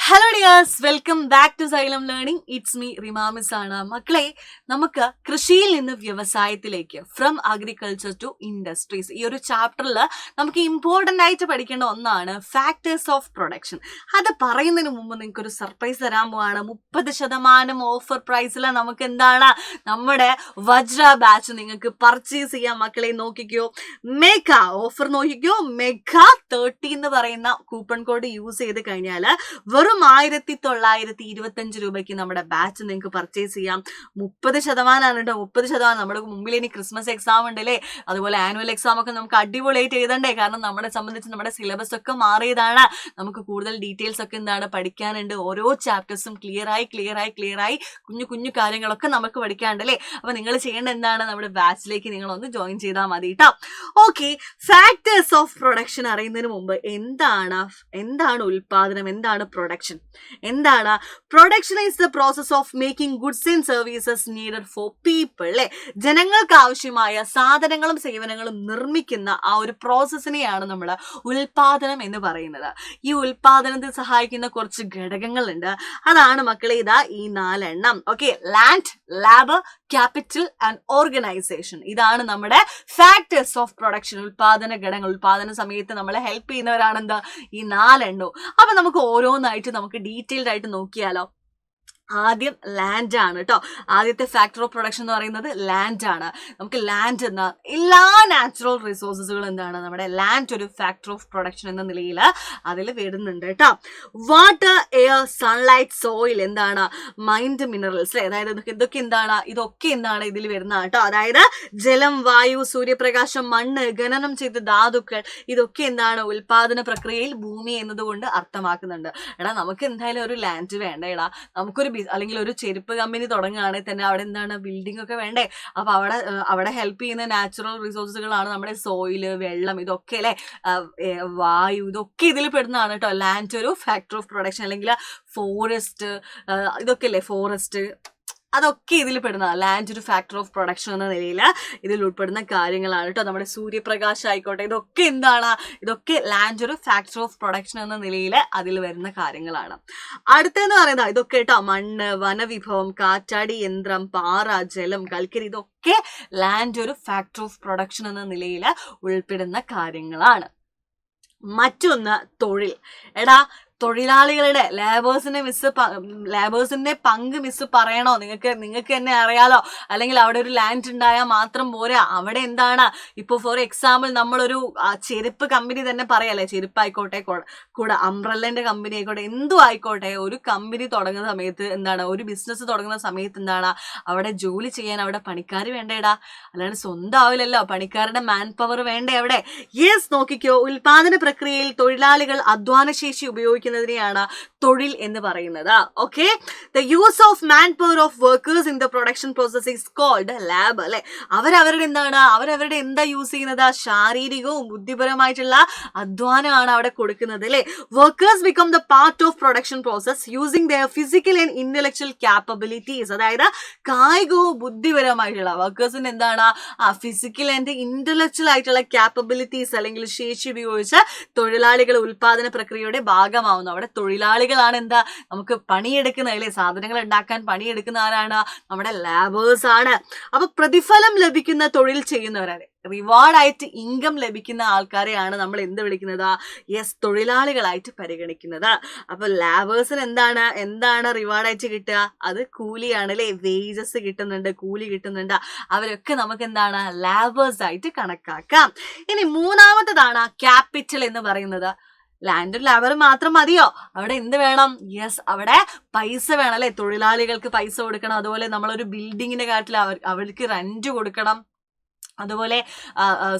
Hello dears, welcome back to Xylem learning. It's me Rima miss ആണ്. മക്കളെ, നമുക്ക് കൃഷിയിൽ നിന്ന് വ്യവസായത്തിലേക്ക്, ഫ്രം അഗ്രികൾച്ചർ ടു ഇൻഡസ്ട്രീസ്, ഈ ഒരു ചാപ്റ്ററിൽ നമുക്ക് ഇമ്പോർട്ടൻ്റ് ആയിട്ട് പഠിക്കേണ്ട ഒന്നാണ് ഫാക്ടേഴ്സ് ഓഫ് പ്രൊഡക്ഷൻ. അത് പറയുന്നതിന് മുമ്പ് നിങ്ങൾക്ക് ഒരു സർപ്രൈസ് തരാൻ പോവാണ്. 30% ഓഫർ പ്രൈസിൽ നമുക്ക് എന്താണ് നമ്മുടെ വജ്ര ബാച്ച് നിങ്ങൾക്ക് പർച്ചേസ് ചെയ്യാം. മക്കളെ നോക്കിക്കോ, മെഗാ ഓഫർ നോക്കിക്കോ, മെഗാ 30 എന്ന് പറയുന്ന കൂപ്പൺ കോഡ് യൂസ് ചെയ്ത് കഴിഞ്ഞാൽ വെറും 1925 രൂപയ്ക്ക് നമ്മുടെ ബാച്ച് നിങ്ങൾക്ക് പർച്ചേസ് ചെയ്യാം. 30% കേട്ടോ, 30%. നമ്മുടെ മുമ്പിൽ ഇനി ക്രിസ്മസ് എക്സാം ഉണ്ടല്ലേ, അതുപോലെ ആനുവൽ എക്സാം ഒക്കെ നമുക്ക് അടിപൊളിയായിട്ട് എഴുതണ്ടേ. കാരണം നമ്മളെ സംബന്ധിച്ച് നമ്മുടെ സിലബസ് ഒക്കെ മാറിയതാണ്. നമുക്ക് കൂടുതൽ ഡീറ്റെയിൽസ് ഒക്കെ എന്താണ് പഠിക്കാനുണ്ട്. ഓരോ ചാപ്റ്റേഴ്സും ക്ലിയർ ആയി കുഞ്ഞു കുഞ്ഞു കാര്യങ്ങളൊക്കെ നമുക്ക് പഠിക്കാനുണ്ടല്ലേ. അപ്പൊ നിങ്ങൾ ചെയ്യേണ്ട എന്താണ്, നമ്മുടെ ബാച്ചിലേക്ക് നിങ്ങൾ ഒന്ന് ജോയിൻ ചെയ്താൽ മതി കേട്ടോ. ഓക്കെ, ഫാക്ടേഴ്സ് ഓഫ് പ്രൊഡക്ഷൻ അറിയുന്നതിന് മുമ്പ് എന്താണ് ഉൽപാദനം, എന്താണ് പ്രൊഡക്ഷൻ, എന്താണ് production? Is the process of making goods and services needed for people. അല്ലെ, ജനങ്ങൾക്ക് ആവശ്യമായ സാധനങ്ങളും സേവനങ്ങളും നിർമ്മിക്കുന്ന ആ ഒരു പ്രോസസ്സിനെയാണ് നമ്മൾ ഉൽപാദനം എന്ന് പറയുന്നത്. ഈ ഉൽപാദനത്തിൽ സഹായിക്കുന്ന കുറച്ച് ഘടകങ്ങളുണ്ട്. അതാണ് മക്കളെ ഇതാ ഈ 4 എണ്ണം. Okay, land, labour, capital and organisation. ഇതാണ് നമ്മുടെ ഫാക്ടേഴ്സ് ഓഫ് പ്രൊഡക്ഷൻ, ഉൽപാദന ഘടകങ്ങൾ. ഉൽപാദന സമയത്ത് നമ്മളെ ഹെൽപ്പ് ചെയ്യുന്നവരാണ് എന്താ ഈ 4 എണ്ണവും. അപ്പൊ നമുക്ക് ഓരോന്നായിട്ട് നമുക്ക് ഡീറ്റെയിൽഡ് ആയിട്ട് നോക്കിയാലോ. ആദ്യം ലാൻഡ് ആണ് കേട്ടോ. ആദ്യത്തെ ഫാക്ടർ ഓഫ് പ്രൊഡക്ഷൻ എന്ന് പറയുന്നത് ലാൻഡ് ആണ്. നമുക്ക് ലാൻഡ് എന്ന എല്ലാ നാച്ചുറൽ റിസോഴ്സസുകളും എന്താണ്, നമ്മുടെ ലാൻഡ് ഒരു ഫാക്ടർ ഓഫ് പ്രൊഡക്ഷൻ എന്ന നിലയിൽ അതിൽ വരുന്നുണ്ട് കേട്ടോ. വാട്ടർ, എയർ, സൺലൈറ്റ്, സോയിൽ, എന്താണ് മൈൻഡ്, മിനറൽസ്. അതായത് ഇതൊക്കെ എന്താണ് ഇതിൽ വരുന്ന കേട്ടോ. അതായത് ജലം, വായു, സൂര്യപ്രകാശം, മണ്ണ്, ഖനനം ചെയ്ത ധാതുക്കൾ, ഇതൊക്കെ എന്താണ് ഉൽപാദന പ്രക്രിയയിൽ ഭൂമി എന്നതുകൊണ്ട് അർത്ഥമാക്കുന്നുണ്ട്. എടാ, നമുക്ക് എന്തായാലും ഒരു ലാൻഡ് വേണ്ട. എടാ, നമുക്കൊരു അല്ലെങ്കിൽ ഒരു ചെരുപ്പ് കമ്പനി തുടങ്ങുകയാണെങ്കിൽ തന്നെ അവിടെ എന്താണ് ബിൽഡിംഗ് ഒക്കെ വേണ്ടേ. അപ്പൊ അവിടെ ഹെൽപ്പ് ചെയ്യുന്ന നാച്ചുറൽ റിസോഴ്സുകളാണ് നമ്മുടെ സോയില്, വെള്ളം, ഇതൊക്കെ അല്ലെ, വായു, ഇതൊക്കെ ഇതിൽ പെടുന്നതാണ് കേട്ടോ. ലാൻഡ് ഒരു ഫാക്ടർ ഓഫ് പ്രൊഡക്ഷൻ. അല്ലെങ്കിൽ ഫോറസ്റ്റ്, ഇതൊക്കെ അല്ലേ, ഫോറസ്റ്റ്, അതൊക്കെ ഇതിൽ പെടുന്നതാണ്. ലാൻഡ് ഒരു ഫാക്ടർ ഓഫ് പ്രൊഡക്ഷൻ എന്ന നിലയിൽ ഇതിൽ ഉൾപ്പെടുന്ന കാര്യങ്ങളാണ് കേട്ടോ. നമ്മുടെ സൂര്യപ്രകാശം ആയിക്കോട്ടെ, ഇതൊക്കെ ലാൻഡ് ഒരു ഫാക്ടർ ഓഫ് പ്രൊഡക്ഷൻ എന്ന നിലയിൽ അതിൽ വരുന്ന കാര്യങ്ങളാണ്. അടുത്തെന്ന് പറയുന്നത് ഇതൊക്കെ കേട്ടോ, മണ്ണ്, വനവിഭവം, കാറ്റാടി യന്ത്രം, പാറ, ജലം, കൽക്കരി, ഇതൊക്കെ ലാൻഡ് ഒരു ഫാക്ടർ ഓഫ് പ്രൊഡക്ഷൻ എന്ന നിലയിൽ ഉൾപ്പെടുന്ന കാര്യങ്ങളാണ്. മറ്റൊന്ന് തൊഴിൽ. എടാ, തൊഴിലാളികളുടെ ലേബേഴ്സിന്റെ പങ്ക് മിസ് പറയണോ? നിങ്ങൾക്ക് തന്നെ അറിയാലോ. അല്ലെങ്കിൽ അവിടെ ഒരു ലാൻഡ് ഉണ്ടായാൽ മാത്രം പോരാ. അവിടെ എന്താണ്, ഇപ്പോൾ ഫോർ എക്സാമ്പിൾ നമ്മളൊരു ചെരുപ്പ് കമ്പനി തന്നെ പറയാല്ലേ, ചെരുപ്പായിക്കോട്ടെ, കൂടെ അംബ്രല്ലന്റെ കമ്പനി ആയിക്കോട്ടെ, എന്തും ആയിക്കോട്ടെ, ഒരു കമ്പനി തുടങ്ങുന്ന സമയത്ത് എന്താണ്, ഒരു ബിസിനസ് തുടങ്ങുന്ന സമയത്ത് എന്താണ്, അവിടെ ജോലി ചെയ്യാൻ അവിടെ പണിക്കാർ വേണ്ടേടാ. അല്ലാണ്ട് സ്വന്തം ആവില്ലല്ലോ, പണിക്കാരുടെ മാൻ പവർ വേണ്ടേ അവിടെ. യെസ്, നോക്കിക്കോ, ഉൽപാദന പ്രക്രിയയിൽ തൊഴിലാളികൾ അധ്വാനശേഷി ഉപയോഗിക്കുന്നതിനെയാണ് തൊഴിൽ എന്ന് പറയുന്നത്. Okay, the use of man power of workers in the production process is called labour. അല്ലെ, അവരവരുടെ എന്താ യൂസ് ചെയ്യുന്നത്, ശാരീരികവും ബുദ്ധിപരമായിട്ടുള്ള അധ്വാനമാണ് അവിടെ കൊടുക്കുന്നത്. അല്ലെ, workers become the part of production process using there physical and intellectual capabilities. അതായത് കായികവും ബുദ്ധിപരമായിട്ടുള്ള വർക്കേഴ്സിന് എന്താണ്, ഫിസിക്കൽ ആൻഡ് ഇന്റലക്ച്വൽ ആയിട്ടുള്ള ക്യാപ്പബിലിറ്റീസ് അല്ലെങ്കിൽ ശേഷി ഉപയോഗിച്ച് തൊഴിലാളികൾ ഉൽപാദന പ്രക്രിയയുടെ ഭാഗമാവുന്നു. അവിടെ തൊഴിലാളികളാണ് എന്താ നമുക്ക് പണിയെടുക്കുന്ന, അല്ലെ, സാധനങ്ങൾ ഉണ്ടാക്കാൻ പണിയെടുക്കുന്ന ആരാണ്, നമ്മുടെ ലാബേഴ്സ് ആണ്. അപ്പൊ പ്രതിഫലം ലഭിക്കുന്ന തൊഴിൽ ചെയ്യുന്നവരാണ്, റിവാർഡായിട്ട് ഇൻകം ലഭിക്കുന്ന ആൾക്കാരെയാണ് നമ്മൾ എന്ത് വിളിക്കുന്നത്, യെസ്, തൊഴിലാളികളായിട്ട് പരിഗണിക്കുന്നത്. അപ്പൊ ലാബേഴ്സിന് എന്താണ് റിവാർഡായിട്ട് കിട്ടുക, അത് കൂലിയാണ്. അല്ലെ, വേജസ് കിട്ടുന്നുണ്ട്, കൂലി കിട്ടുന്നുണ്ട്. അവരൊക്കെ നമുക്ക് എന്താണ് ലാബേഴ്സ് ആയിട്ട് കണക്കാക്കാം. ഇനി മൂന്നാമത്തതാണ് ക്യാപിറ്റൽ എന്ന് പറയുന്നത്. ലാൻഡ് ലേബർ മാത്രം മതിയോ? അവിടെ എന്ത് വേണം? യെസ്, അവിടെ പൈസ വേണം. അല്ലെ, തൊഴിലാളികൾക്ക് പൈസ കൊടുക്കണം. അതുപോലെ നമ്മളൊരു ബിൽഡിങ്ങിന്റെ കാര്യത്തിൽ അവർക്ക് റെന്റ് കൊടുക്കണം. അതുപോലെ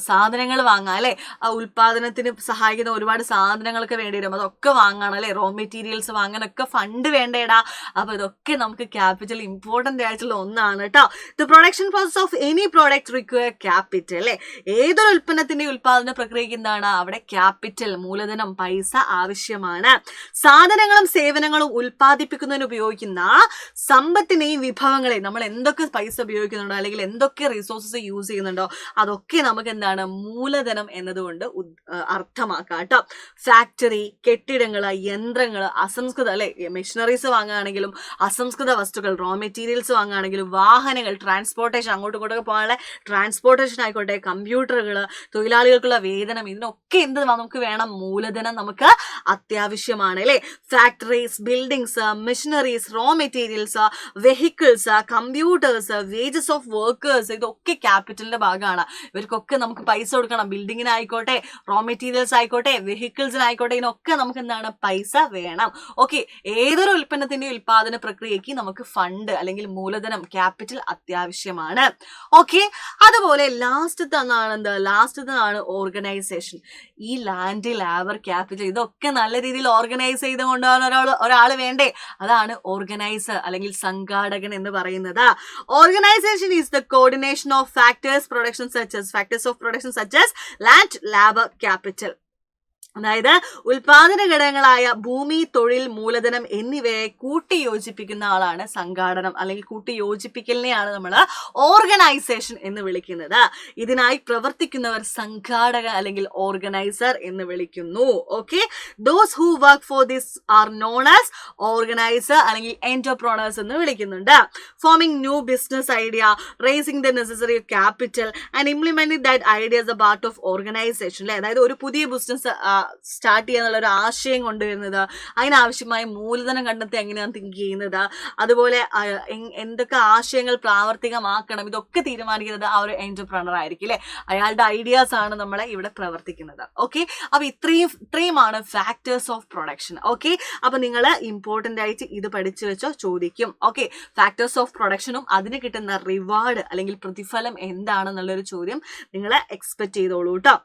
സാധനങ്ങൾ വാങ്ങാം. അല്ലെ, ഉൽപാദനത്തിന് സഹായിക്കുന്ന ഒരുപാട് സാധനങ്ങളൊക്കെ വേണ്ടി വരും, അതൊക്കെ വാങ്ങണം. അല്ലെ, റോ മെറ്റീരിയൽസ് വാങ്ങാനൊക്കെ ഫണ്ട് വേണ്ടേടാ. അപ്പൊ ഇതൊക്കെ നമുക്ക് ക്യാപിറ്റൽ ഇമ്പോർട്ടന്റ് ആയിട്ടുള്ള ഒന്നാണ് കേട്ടോ. The production process of any product require capital. അല്ലെ, ഏതൊരു ഉൽപ്പന്നത്തിന്റെ ഉൽപാദന പ്രക്രിയക്ക് എന്താണ്, അവിടെ ക്യാപിറ്റൽ, മൂലധനം, പൈസ ആവശ്യമാണ്. സാധനങ്ങളും സേവനങ്ങളും ഉൽപ്പാദിപ്പിക്കുന്നതിന് ഉപയോഗിക്കുന്ന സമ്പത്തിനെയും വിഭവങ്ങളെയും നമ്മൾ എന്തൊക്കെ പൈസ ഉപയോഗിക്കുന്നുണ്ടോ അല്ലെങ്കിൽ എന്തൊക്കെ റിസോഴ്സസ് യൂസ് ചെയ്യുന്നുണ്ടോ ഉണ്ടോ, അതൊക്കെ നമുക്ക് എന്താണ് മൂലധനം എന്നതുകൊണ്ട് അർത്ഥമാക്കാം കേട്ടോ. ഫാക്ടറി, കെട്ടിടങ്ങള്, യന്ത്രങ്ങള്, അസംസ്കൃത അല്ലെ മെഷീനറീസ് വാങ്ങുകയാണെങ്കിലും അസംസ്കൃത വസ്തുക്കൾ, റോ മെറ്റീരിയൽസ് വാങ്ങുകയാണെങ്കിലും, വാഹനങ്ങൾ, ട്രാൻസ്പോർട്ടേഷൻ, അങ്ങോട്ടും ഇങ്ങോട്ടൊക്കെ പോകാനുള്ള ട്രാൻസ്പോർട്ടേഷൻ ആയിക്കോട്ടെ, കമ്പ്യൂട്ടറുകൾ, തൊഴിലാളികൾക്കുള്ള വേതനം, ഇതിനൊക്കെ എന്ത് നമുക്ക് വേണം, മൂലധനം നമുക്ക് അത്യാവശ്യമാണ് അല്ലെ. Factories, buildings, machineries, raw materials, vehicles, computers, wages of workers, ഇതൊക്കെ ക്യാപിറ്റലിന്റെ ഭാഗമാണ്. ഇവർക്കൊക്കെ നമുക്ക് പൈസ കൊടുക്കണം. ബിൽഡിങ്ങിനായിക്കോട്ടെ, റോ മെറ്റീരിയൽസ് ആയിക്കോട്ടെ, വെഹിക്കിൾസിനായിക്കോട്ടെ, ഇതിനൊക്കെ നമുക്ക് എന്താണ് പൈസ വേണം. ഓക്കെ, ഏതൊരു ഉൽപ്പന്നത്തിന്റെ ഉൽപാദന പ്രക്രിയക്ക് നമുക്ക് ഫണ്ട് അല്ലെങ്കിൽ മൂലധനം ക്യാപിറ്റൽ അത്യാവശ്യമാണ്. ഓക്കെ, അതുപോലെ ലാസ്റ്റത്താണ് ഓർഗനൈസേഷൻ. ഈ ലാൻഡ്, ലേബർ, ക്യാപിറ്റൽ ഇതൊക്കെ നല്ല രീതിയിൽ ഓർഗനൈസ് ചെയ്ത് കൊണ്ടുപോകാൻ ഒരാൾ വേണ്ടേ, അതാണ് ഓർഗനൈസർ അല്ലെങ്കിൽ സംഘാടകൻ എന്ന് പറയുന്നത്. Organisation is the coordination of factors of production such as land, labour, capital. അതായത് ഉൽപാദന ഘടകങ്ങളായ ഭൂമി, തൊഴിൽ, മൂലധനം എന്നിവയെ കൂട്ടിയോജിപ്പിക്കുന്ന ആളാണ് സംഘാടനം അല്ലെങ്കിൽ കൂട്ടിയോജിപ്പിക്കലിനെയാണ് നമ്മൾ ഓർഗനൈസേഷൻ എന്ന് വിളിക്കുന്നത്. ഇതിനായി പ്രവർത്തിക്കുന്നവർ സംഘാടക അല്ലെങ്കിൽ ഓർഗനൈസർ എന്ന് വിളിക്കുന്നു. Okay, those who work for this are known as organiser അല്ലെങ്കിൽ എന്റർപ്രണേഴ്സ് എന്ന് വിളിക്കുന്നുണ്ട്. Forming new business idea, raising the necessary capital and implementing that idea as a part of organisation. അല്ലെ, അതായത് ഒരു പുതിയ ബിസിനസ് സ്റ്റാർട്ട് ചെയ്യാന്നുള്ള ഒരു ആശയം കൊണ്ടുവരുന്നത്, അതിനാവശ്യമായ മൂലധനം കണ്ടെത്തി എങ്ങനെയാണ് തിങ്ക് ചെയ്യുന്നത്, അതുപോലെ എന്തൊക്കെ ആശയങ്ങൾ പ്രാവർത്തികമാക്കണം, ഇതൊക്കെ തീരുമാനിക്കുന്നത് ആ ഒരു എന്റർപ്രണർ ആയിരിക്കും അല്ലെ. അയാളുടെ ഐഡിയാസ് ആണ് നമ്മളെ ഇവിടെ പ്രവർത്തിക്കുന്നത്. ഓക്കെ, അപ്പൊ ഇത്രയുമാണ് ഫാക്ടേഴ്സ് ഓഫ് പ്രൊഡക്ഷൻ. ഓക്കെ, അപ്പൊ നിങ്ങൾ ഇമ്പോർട്ടന്റ് ആയിട്ട് ഇത് പഠിച്ചു വെച്ചോ, ചോദിക്കും. ഓക്കെ, ഫാക്ടേഴ്സ് ഓഫ് പ്രൊഡക്ഷനും അതിന് കിട്ടുന്ന റിവാർഡ് അല്ലെങ്കിൽ പ്രതിഫലം എന്താണെന്നുള്ളൊരു ചോദ്യം നിങ്ങൾ എക്സ്പെക്ട് ചെയ്തോളൂ കേട്ടോ.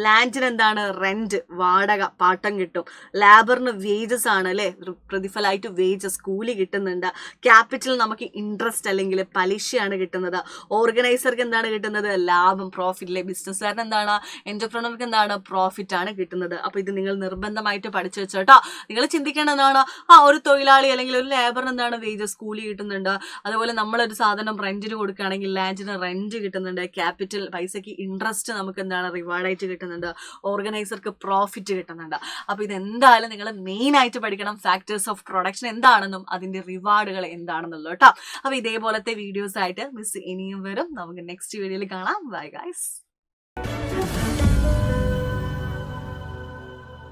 ലാൻഡിന് എന്താണ്, റെന്റ്, വാടക, പാട്ടം കിട്ടും. ലേബറിന് വേജസ് ആണ് അല്ലെ, പ്രതിഫലമായിട്ട് വേജസ്, കൂലി കിട്ടുന്നുണ്ട്. ക്യാപിറ്റൽ നമുക്ക് ഇൻട്രസ്റ്റ് അല്ലെങ്കിൽ പലിശയാണ് കിട്ടുന്നത്. ഓർഗനൈസർക്ക് എന്താണ് കിട്ടുന്നത്, ലാഭം, പ്രോഫിറ്റ് അല്ലെ. ബിസിനസ്സുകാരന് എന്താണ്, എന്റർപ്രണർക്ക് എന്താണ്, പ്രോഫിറ്റ് ആണ് കിട്ടുന്നത്. അപ്പൊ ഇത് നിങ്ങൾ നിർബന്ധമായിട്ട് പഠിച്ചു വെച്ചോട്ടോ. നിങ്ങൾ ചിന്തിക്കേണ്ടതാണ്, ഒരു തൊഴിലാളി അല്ലെങ്കിൽ ഒരു ലേബറിന് എന്താണ് വേജസ്, കൂലി കിട്ടുന്നുണ്ട്. അതുപോലെ നമ്മളൊരു സാധനം റെന്റിന് കൊടുക്കുകയാണെങ്കിൽ ലാൻഡിന് റെന്റ് കിട്ടുന്നുണ്ട്. ക്യാപിറ്റൽ പൈസക്ക് ഇൻട്രസ്റ്റ് നമുക്ക് എന്താണ് റിവാർഡായിട്ട് കിട്ടുന്നുണ്ട്. ഓർഗനൈസർക്ക് പ്രോഫിറ്റ് കിട്ടുന്നുണ്ട്. അപ്പൊ ഇതെന്തായാലും നിങ്ങൾ മെയിൻ ആയിട്ട് പഠിക്കണം, ഫാക്ടേഴ്സ് ഓഫ് പ്രൊഡക്ഷൻ എന്താണെന്നും അതിന്റെ റിവാർഡുകൾ എന്താണെന്നുള്ളത് കേട്ടോ. അപ്പൊ ഇതേപോലത്തെ വീഡിയോസ് ആയിട്ട് മിസ് ഇനിയും വരും. നമുക്ക് നെക്സ്റ്റ് വീഡിയോയിൽ കാണാം. Bye guys.